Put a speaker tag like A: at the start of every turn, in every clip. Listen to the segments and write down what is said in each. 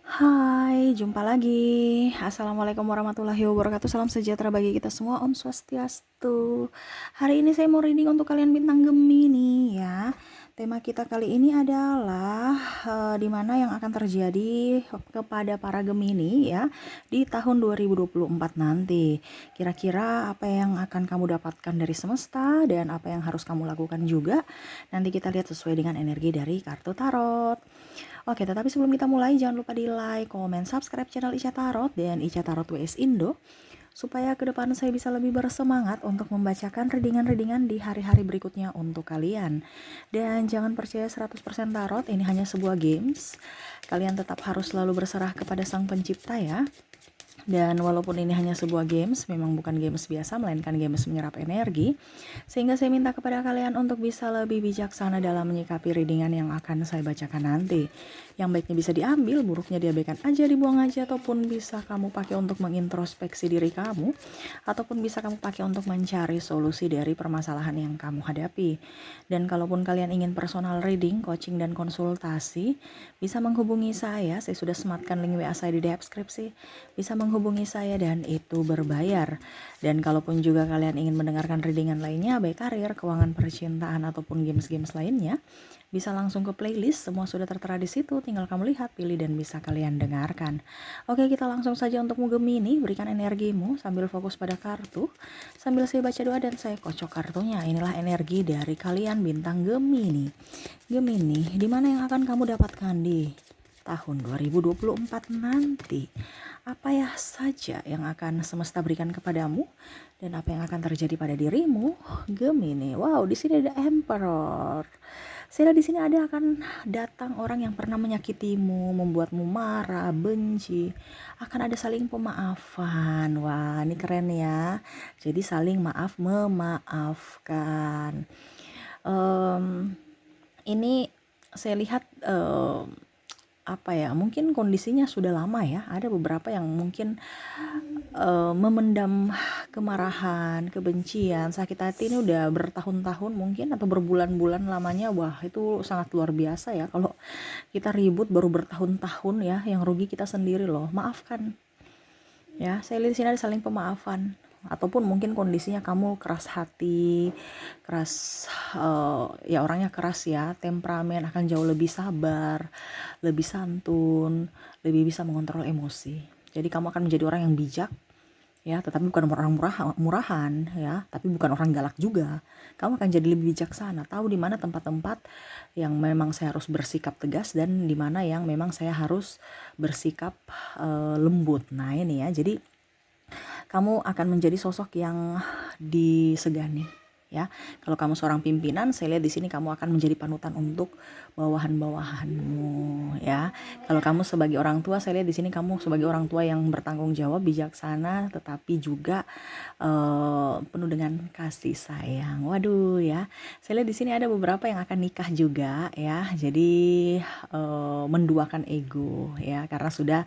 A: Hai, jumpa lagi. Assalamualaikum warahmatullahi wabarakatuh. Salam sejahtera bagi kita semua. Om Swastiastu. Hari ini saya mau reading untuk kalian bintang Gemini ya. Tema kita kali ini adalah di mana yang akan terjadi kepada para Gemini ya di tahun 2024 nanti. Kira-kira apa yang akan kamu dapatkan dari semesta dan apa yang harus kamu lakukan juga. Nanti kita lihat sesuai dengan energi dari kartu tarot. Oke, tetapi sebelum kita mulai, jangan lupa di like, komen, subscribe channel Ica Tarot dan Ica Tarot WS Indo, supaya ke depan saya bisa lebih bersemangat untuk membacakan readingan-readingan di hari-hari berikutnya untuk kalian. Dan jangan percaya 100% tarot, ini hanya sebuah games. Kalian tetap harus selalu berserah kepada Sang Pencipta ya. Dan walaupun ini hanya sebuah games, memang bukan games biasa, melainkan games menyerap energi. Sehingga saya minta kepada kalian untuk bisa lebih bijaksana dalam menyikapi readingan yang akan saya bacakan nanti. Yang baiknya bisa diambil, buruknya diabaikan aja, dibuang aja, ataupun bisa kamu pakai untuk mengintrospeksi diri kamu, ataupun bisa kamu pakai untuk mencari solusi dari permasalahan yang kamu hadapi. Dan kalaupun kalian ingin personal reading, coaching, dan konsultasi, bisa menghubungi saya sudah sematkan link WA saya di deskripsi. Bisa menghubungi saya dan itu berbayar. Dan kalaupun juga kalian ingin mendengarkan readingan lainnya, baik karir, keuangan, percintaan, ataupun games-games lainnya, bisa langsung ke playlist, semua sudah tertera di situ, tinggal kamu lihat, pilih, dan bisa kalian dengarkan. Oke, kita langsung saja untuk Gemini, berikan energimu sambil fokus pada kartu, sambil saya baca doa dan saya kocok kartunya. Inilah energi dari kalian bintang Gemini. Gemini, di mana yang akan kamu dapatkan di tahun 2024 nanti? Apa ya saja yang akan semesta berikan kepadamu dan apa yang akan terjadi pada dirimu, Gemini? Wow, di sini ada Emperor. Saya lihat di sini ada akan datang orang yang pernah menyakitimu, membuatmu marah, benci. Akan ada saling pemaafan. Wah, ini keren ya. Jadi saling maaf memaafkan. Ini saya lihat apa ya, mungkin kondisinya sudah lama ya. Ada beberapa yang mungkin memendam kemarahan, kebencian, sakit hati ini udah bertahun-tahun mungkin atau berbulan-bulan lamanya. Wah, itu sangat luar biasa ya kalau kita ribut baru bertahun-tahun ya, yang rugi kita sendiri loh. Maafkan. Ya, saya lihat di sini ada saling pemaafan. Ataupun mungkin kondisinya kamu keras hati, keras ya orangnya keras ya, temperamen, akan jauh lebih sabar, lebih santun, lebih bisa mengontrol emosi. Jadi kamu akan menjadi orang yang bijak ya, tetapi bukan orang murahan ya, tapi bukan orang galak juga. Kamu akan jadi lebih bijaksana, tahu di mana tempat-tempat yang memang saya harus bersikap tegas dan di mana yang memang saya harus bersikap lembut. Nah, ini ya. Jadi kamu akan menjadi sosok yang disegani ya. Kalau kamu seorang pimpinan, saya lihat di sini kamu akan menjadi panutan untuk bawahan-bawahanmu ya. Kalau kamu sebagai orang tua, saya lihat di sini kamu sebagai orang tua yang bertanggung jawab, bijaksana, tetapi juga penuh dengan kasih sayang. Waduh ya. Saya lihat di sini ada beberapa yang akan nikah juga ya. Jadi menduakan ego ya, karena sudah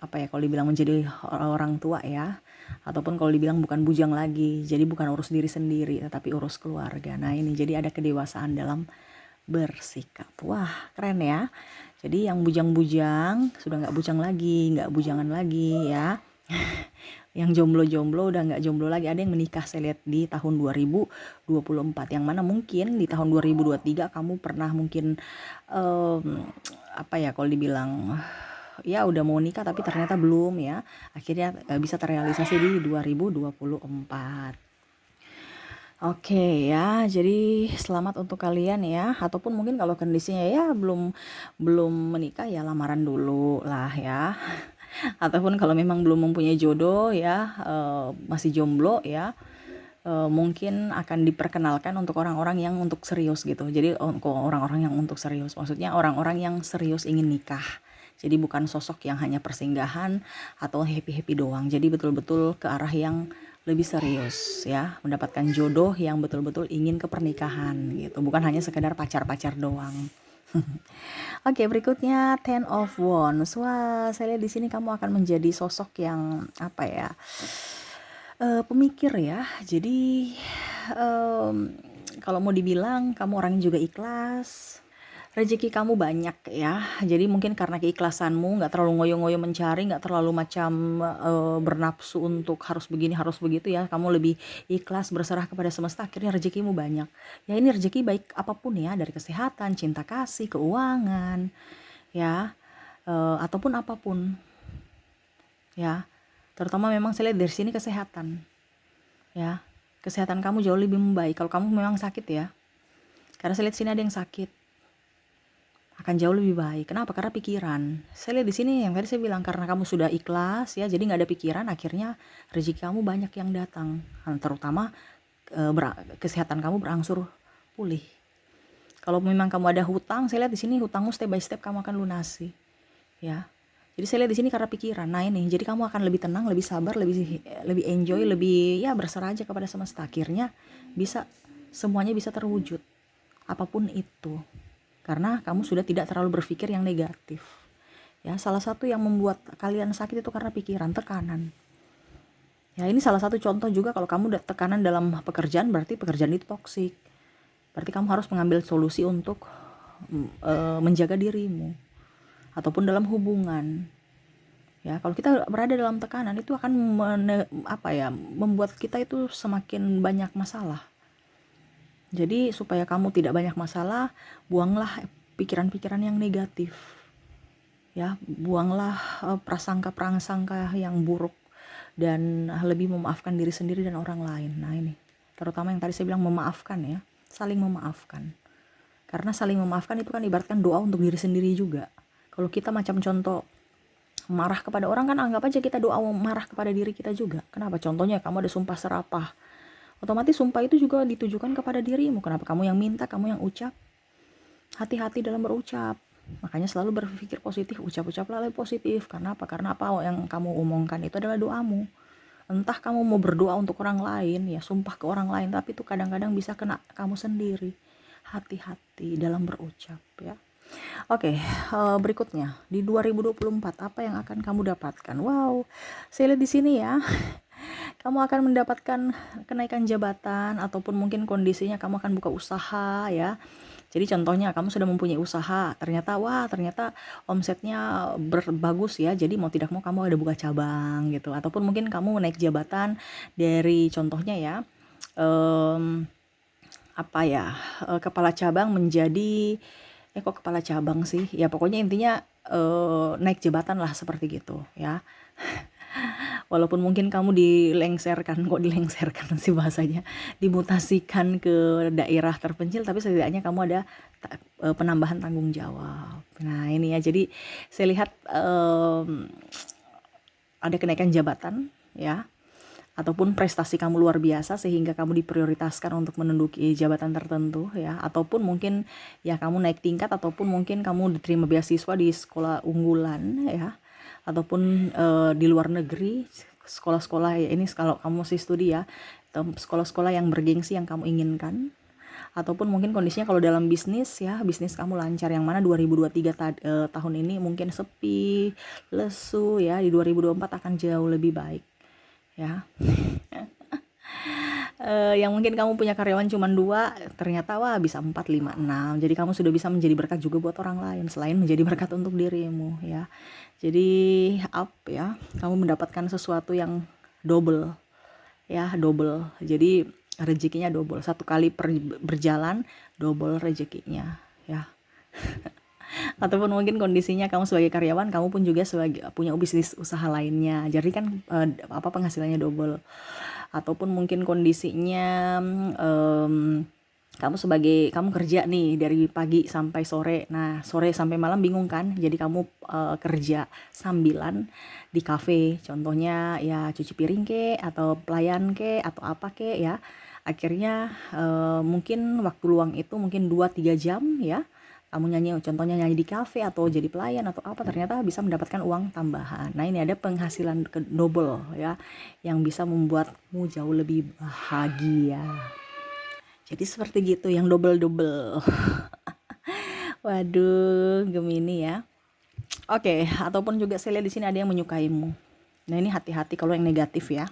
A: apa ya, kalau dibilang menjadi orang tua ya, ataupun kalau dibilang bukan bujang lagi, jadi bukan urus diri sendiri tetapi urus keluarga. Nah, ini jadi ada kedewasaan dalam bersikap. Wah, keren ya. Jadi yang bujang-bujang sudah nggak bujang lagi, nggak bujangan lagi ya. Yang jomblo-jomblo udah nggak jomblo lagi, ada yang menikah saya lihat di tahun 2024, yang mana mungkin di tahun 2023 kamu pernah mungkin apa ya, kalau dibilang ya udah mau nikah tapi ternyata belum ya, akhirnya bisa terrealisasi di 2024. Oke ya, jadi selamat untuk kalian ya. Ataupun mungkin kalau kondisinya ya belum belum menikah, ya lamaran dulu lah ya. Ataupun kalau memang belum mempunyai jodoh ya, masih jomblo ya, mungkin akan diperkenalkan untuk orang-orang yang untuk serius gitu. Jadi untuk orang-orang yang untuk serius, maksudnya orang-orang yang serius ingin nikah. Jadi bukan sosok yang hanya persinggahan atau happy-happy doang. Jadi betul-betul ke arah yang lebih serius ya, mendapatkan jodoh yang betul-betul ingin ke pernikahan gitu, bukan hanya sekedar pacar-pacar doang. Oke, berikutnya Ten of Wands. Wah, saya lihat di sini kamu akan menjadi sosok yang apa ya? Pemikir ya. Jadi kalau mau dibilang kamu orangnya juga ikhlas, rezeki kamu banyak ya. Jadi mungkin karena keikhlasanmu, nggak terlalu ngoyo-ngoyo mencari, nggak terlalu macam bernafsu untuk harus begini harus begitu ya. Kamu lebih ikhlas berserah kepada semesta, akhirnya rezekimu banyak. Ya ini rezeki baik apapun ya, dari kesehatan, cinta kasih, keuangan, ya, ataupun apapun ya. Terutama memang saya lihat dari sini kesehatan ya. Kesehatan kamu jauh lebih membaik kalau kamu memang sakit ya. Karena saya lihat sini ada yang sakit, akan jauh lebih baik. Kenapa? Karena pikiran. Saya lihat di sini yang tadi saya bilang, karena kamu sudah ikhlas ya, jadi nggak ada pikiran, akhirnya rezeki kamu banyak yang datang. Terutama kesehatan kamu berangsur pulih. Kalau memang kamu ada hutang, saya lihat di sini hutangmu step by step kamu akan lunasi, ya. Jadi saya lihat di sini karena pikiran. Nah ini, jadi kamu akan lebih tenang, lebih sabar, lebih enjoy, lebih ya berserah aja kepada semesta. Akhirnya semuanya bisa terwujud, apapun itu. Karena kamu sudah tidak terlalu berpikir yang negatif. Ya, salah satu yang membuat kalian sakit itu karena pikiran, tekanan. Ya, ini salah satu contoh juga kalau kamu udah tekanan dalam pekerjaan, berarti pekerjaan itu toksik. Berarti kamu harus mengambil solusi untuk menjaga dirimu. Ataupun dalam hubungan. Ya, kalau kita berada dalam tekanan itu akan membuat kita itu semakin banyak masalah. Jadi supaya kamu tidak banyak masalah, buanglah pikiran-pikiran yang negatif. Ya, buanglah prasangka-prasangka yang buruk dan lebih memaafkan diri sendiri dan orang lain. Nah, ini terutama yang tadi saya bilang memaafkan ya, saling memaafkan. Karena saling memaafkan itu kan ibaratkan doa untuk diri sendiri juga. Kalau kita macam contoh marah kepada orang, kan anggap aja kita doa marah kepada diri kita juga. Kenapa? Contohnya kamu ada sumpah serapah, otomatis sumpah itu juga ditujukan kepada dirimu. Kenapa? Kamu yang minta, kamu yang ucap. Hati-hati dalam berucap. Makanya selalu berpikir positif, ucap-ucaplah lebih positif. Karena apa? Karena apa yang kamu omongkan itu adalah doamu. Entah kamu mau berdoa untuk orang lain, ya sumpah ke orang lain, tapi itu kadang-kadang bisa kena kamu sendiri. Hati-hati dalam berucap ya. Oke, berikutnya di 2024 apa yang akan kamu dapatkan? Wow, saya lihat di sini ya. Kamu akan mendapatkan kenaikan jabatan, ataupun mungkin kondisinya kamu akan buka usaha ya. Jadi contohnya kamu sudah mempunyai usaha, ternyata omsetnya bagus ya. Jadi mau tidak mau kamu ada buka cabang gitu. Ataupun mungkin kamu naik jabatan dari contohnya ya, kepala cabang menjadi kok kepala cabang sih ya, pokoknya intinya naik jabatan lah seperti gitu ya. Walaupun mungkin kamu dilengserkan sih bahasanya, dimutasikan ke daerah terpencil, tapi setidaknya kamu ada penambahan tanggung jawab. Nah ini ya, jadi saya lihat ada kenaikan jabatan ya, ataupun prestasi kamu luar biasa sehingga kamu diprioritaskan untuk menduduki jabatan tertentu ya, ataupun mungkin ya kamu naik tingkat, ataupun mungkin kamu diterima beasiswa di sekolah unggulan ya, ataupun di luar negeri, sekolah-sekolah ya, ini kalau kamu masih studi ya, sekolah-sekolah yang bergengsi yang kamu inginkan. Ataupun mungkin kondisinya kalau dalam bisnis ya, bisnis kamu lancar, yang mana 2023 tahun ini mungkin sepi, lesu ya, di 2024 akan jauh lebih baik ya. Yang mungkin kamu punya karyawan cuma 2, ternyata bisa 4, 5, 6. Jadi kamu sudah bisa menjadi berkat juga buat orang lain, selain menjadi berkat untuk dirimu ya. Jadi ya, kamu mendapatkan sesuatu yang double ya, double. Jadi rezekinya double, satu kali berjalan double rezekinya ya. Ataupun mungkin kondisinya kamu sebagai karyawan, kamu pun juga punya bisnis usaha lainnya, jadi kan penghasilannya double. Ataupun mungkin kondisinya kamu kerja nih dari pagi sampai sore, nah sore sampai malam bingung kan, jadi kamu kerja sambilan di kafe, contohnya ya cuci piring atau pelayan atau apa ya. Akhirnya mungkin waktu luang itu mungkin 2-3 jam ya, kamu contohnya nyanyi di kafe atau jadi pelayan atau apa, ternyata bisa mendapatkan uang tambahan. Nah ini ada penghasilan double ya, yang bisa membuatmu jauh lebih bahagia. Jadi seperti gitu, yang double. Waduh, Gemini ya. Oke, ataupun juga saya lihat di sini ada yang menyukaimu. Nah ini hati-hati kalau yang negatif ya.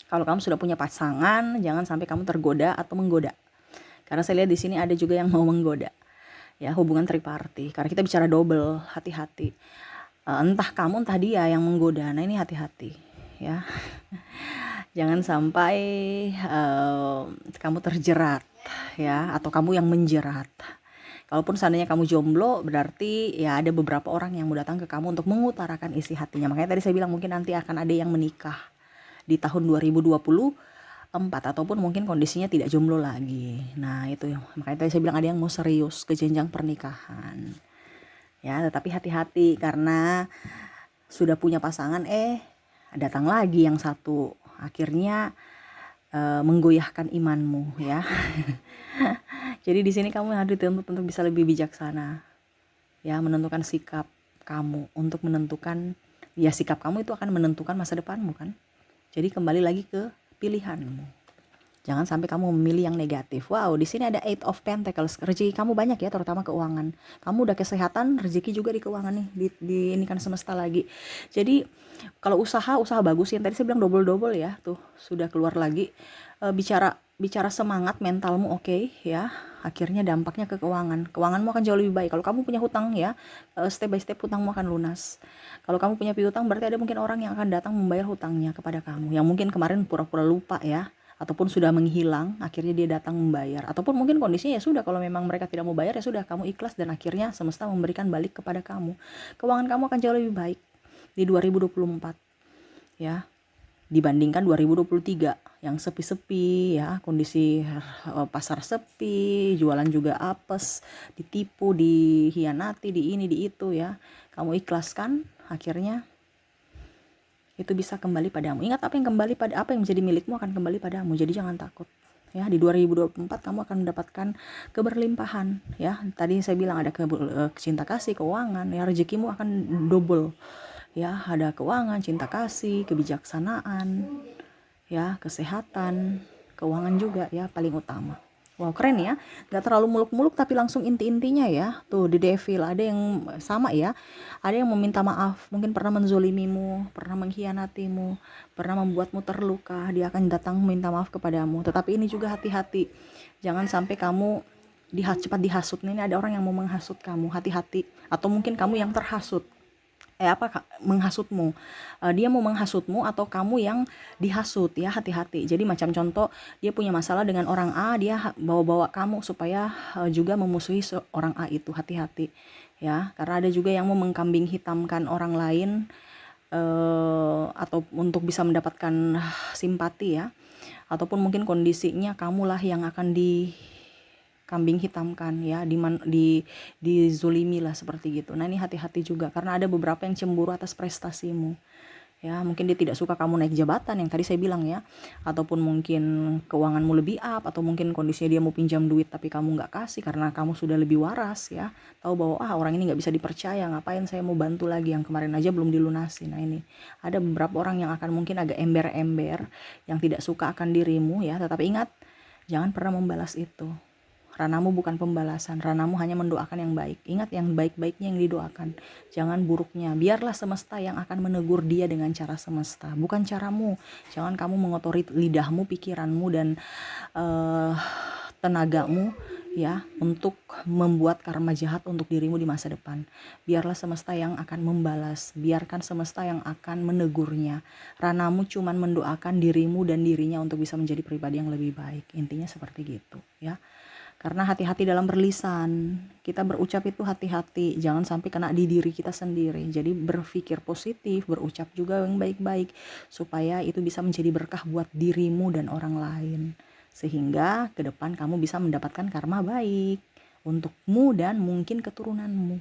A: Kalau kamu sudah punya pasangan, jangan sampai kamu tergoda atau menggoda. Karena saya lihat di sini ada juga yang mau menggoda. ya, hubungan triparty. Karena kita bicara double, hati-hati. Entah kamu entah dia yang menggoda. Nah, ini hati-hati ya. Jangan sampai kamu terjerat ya, atau kamu yang menjerat. Kalaupun seandainya kamu jomblo, berarti ya ada beberapa orang yang mau datang ke kamu untuk mengutarakan isi hatinya. Makanya tadi saya bilang mungkin nanti akan ada yang menikah di tahun 2024, ataupun mungkin kondisinya tidak jomblo lagi. Nah itu ya, makanya tadi saya bilang ada yang mau serius ke jenjang pernikahan. Ya, tetapi hati-hati karena sudah punya pasangan, datang lagi yang satu. Akhirnya menggoyahkan imanmu ya. Jadi di sini kamu harus dituntut untuk bisa lebih bijaksana ya, menentukan sikap kamu, untuk menentukan ya, sikap kamu itu akan menentukan masa depanmu kan. Jadi kembali lagi ke pilihanmu. Jangan sampai kamu memilih yang negatif. Wow, di sini ada Eight of Pentacles. Rezeki kamu banyak ya, terutama keuangan. Kamu udah kesehatan, rezeki juga di keuangan nih. Di ini kan semesta lagi. Jadi kalau usaha bagus, yang tadi saya bilang double ya. Tuh, sudah keluar lagi. Bicara semangat, mentalmu oke ya. Akhirnya dampaknya ke keuangan. Keuanganmu akan jauh lebih baik. Kalau kamu punya hutang ya, step by step hutangmu akan lunas. Kalau kamu punya piutang, berarti ada mungkin orang yang akan datang membayar hutangnya kepada kamu. Yang mungkin kemarin pura-pura lupa ya, ataupun sudah menghilang, akhirnya dia datang membayar. Ataupun mungkin kondisinya ya sudah, kalau memang mereka tidak mau bayar ya sudah, kamu ikhlas dan akhirnya semesta memberikan balik kepada kamu. Keuangan kamu akan jauh lebih baik di 2024 ya, dibandingkan 2023 yang sepi-sepi ya, kondisi pasar sepi, jualan juga apes, ditipu, dihianati, di ini di itu ya. Kamu ikhlaskan, akhirnya itu bisa kembali padamu. Ingat, apa yang menjadi milikmu akan kembali padamu. Jadi jangan takut ya. Di 2024 kamu akan mendapatkan keberlimpahan ya. Tadi saya bilang ada cinta kasih, keuangan ya, rezekimu akan double ya. Ada keuangan, cinta kasih, kebijaksanaan ya, kesehatan, keuangan juga ya, paling utama. Wow, keren ya. Gak terlalu muluk-muluk tapi langsung inti-intinya ya. Tuh di Devil ada yang sama ya. Ada yang meminta maaf, mungkin pernah menzolimimu, pernah mengkhianatimu, pernah membuatmu terluka. Dia akan datang meminta maaf kepadamu. Tetapi ini juga hati-hati. Jangan sampai kamu cepat dihasut. Ini ada orang yang mau menghasut kamu. Hati-hati. Atau mungkin kamu yang terhasut. Menghasutmu. Dia mau menghasutmu atau kamu yang dihasut ya, hati-hati. Jadi macam contoh, dia punya masalah dengan orang A, dia bawa-bawa kamu supaya juga memusuhi orang A itu. Hati-hati ya, karena ada juga yang mau mengkambing hitamkan orang lain atau untuk bisa mendapatkan simpati ya, ataupun mungkin kondisinya kamulah yang akan kambing hitamkan ya, dizolimi lah seperti gitu. Nah ini hati-hati juga karena ada beberapa yang cemburu atas prestasimu ya. Mungkin dia tidak suka kamu naik jabatan yang tadi saya bilang ya, ataupun mungkin keuanganmu lebih up, atau mungkin kondisinya dia mau pinjam duit tapi kamu nggak kasih karena kamu sudah lebih waras ya, tahu bahwa orang ini nggak bisa dipercaya, ngapain saya mau bantu lagi, yang kemarin aja belum dilunasi. Nah ini ada beberapa orang yang akan mungkin agak ember-ember, yang tidak suka akan dirimu ya. Tetapi ingat, jangan pernah membalas itu. Ranamu bukan pembalasan, ranamu hanya mendoakan yang baik. Ingat, yang baik-baiknya yang didoakan, jangan buruknya. Biarlah semesta yang akan menegur dia dengan cara semesta, bukan caramu. Jangan kamu mengotori lidahmu, pikiranmu, dan tenagamu ya, untuk membuat karma jahat untuk dirimu di masa depan. Biarlah semesta yang akan membalas, biarkan semesta yang akan menegurnya. Ranamu cuman mendoakan dirimu dan dirinya untuk bisa menjadi pribadi yang lebih baik. Intinya seperti gitu ya. Karena hati-hati dalam berlisan, kita berucap itu hati-hati, jangan sampai kena di diri kita sendiri. Jadi berpikir positif, berucap juga yang baik-baik, supaya itu bisa menjadi berkah buat dirimu dan orang lain. Sehingga ke depan kamu bisa mendapatkan karma baik untukmu dan mungkin keturunanmu.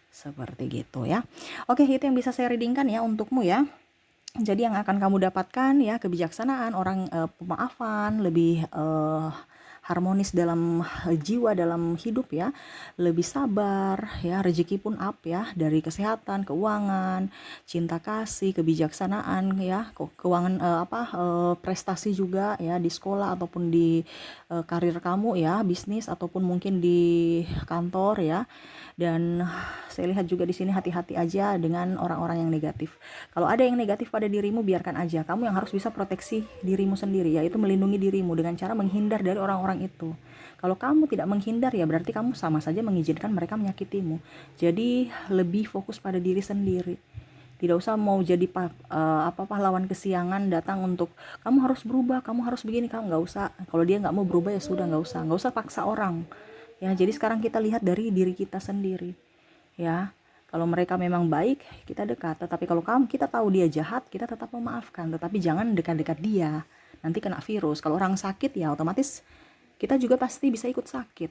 A: Seperti gitu ya. Oke, itu yang bisa saya readingkan ya untukmu ya. Jadi yang akan kamu dapatkan ya, kebijaksanaan, orang pemaafan, lebih harmonis dalam jiwa, dalam hidup ya, lebih sabar ya, rezeki pun up ya, dari kesehatan, keuangan, cinta kasih, kebijaksanaan ya, keuangan prestasi juga ya, di sekolah ataupun di karir kamu ya, bisnis ataupun mungkin di kantor ya. Dan saya lihat juga di sini hati-hati aja dengan orang-orang yang negatif. Kalau ada yang negatif pada dirimu, biarkan aja. Kamu yang harus bisa proteksi dirimu sendiri, yaitu melindungi dirimu dengan cara menghindar dari orang-orang itu. Kalau kamu tidak menghindar, ya berarti kamu sama saja mengizinkan mereka menyakitimu. Jadi lebih fokus pada diri sendiri. Tidak usah mau jadi pahlawan kesiangan datang untuk kamu harus berubah, kamu harus begini, kamu nggak usah. Kalau dia nggak mau berubah ya sudah, nggak usah paksa orang. Ya, jadi sekarang kita lihat dari diri kita sendiri. Ya, kalau mereka memang baik, kita dekat. Tetapi kalau kita tahu dia jahat, kita tetap memaafkan. Tetapi jangan dekat-dekat dia. Nanti kena virus. Kalau orang sakit ya otomatis kita juga pasti bisa ikut sakit.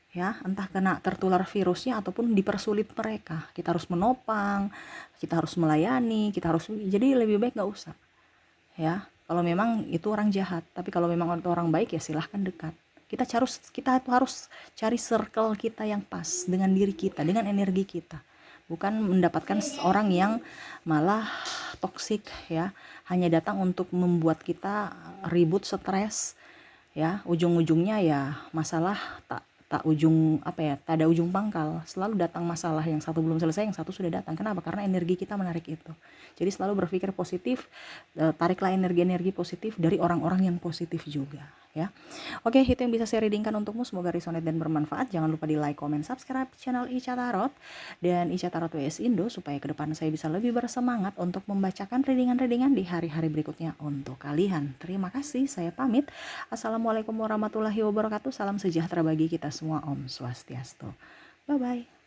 A: Ya, entah kena tertular virusnya ataupun dipersulit mereka. Kita harus menopang, kita harus melayani, jadi lebih baik nggak usah. Ya, kalau memang itu orang jahat. Tapi kalau memang orang baik ya silahkan dekat. Kita harus cari circle kita yang pas dengan diri kita, dengan energi kita. Bukan mendapatkan orang yang malah toksik, ya, hanya datang untuk membuat kita ribut, stres, ya, ujung-ujungnya ya masalah tak tak ujung apa ya tak ada ujung pangkal. Selalu datang masalah, yang satu belum selesai yang satu sudah datang. Kenapa? Karena energi kita menarik itu. Jadi selalu berpikir positif, tariklah energi-energi positif dari orang-orang yang positif juga, ya. Oke, itu yang bisa saya readingkan untukmu. Semoga resonate dan bermanfaat. Jangan lupa di like, comment, subscribe channel Ica Tarot dan Ica Tarot WS Indo, supaya ke depan saya bisa lebih bersemangat untuk membacakan readingan-readingan di hari-hari berikutnya untuk kalian. Terima kasih, saya pamit. Assalamualaikum warahmatullahi wabarakatuh. Salam sejahtera bagi kita semua. Om Swastiastu. Bye-bye.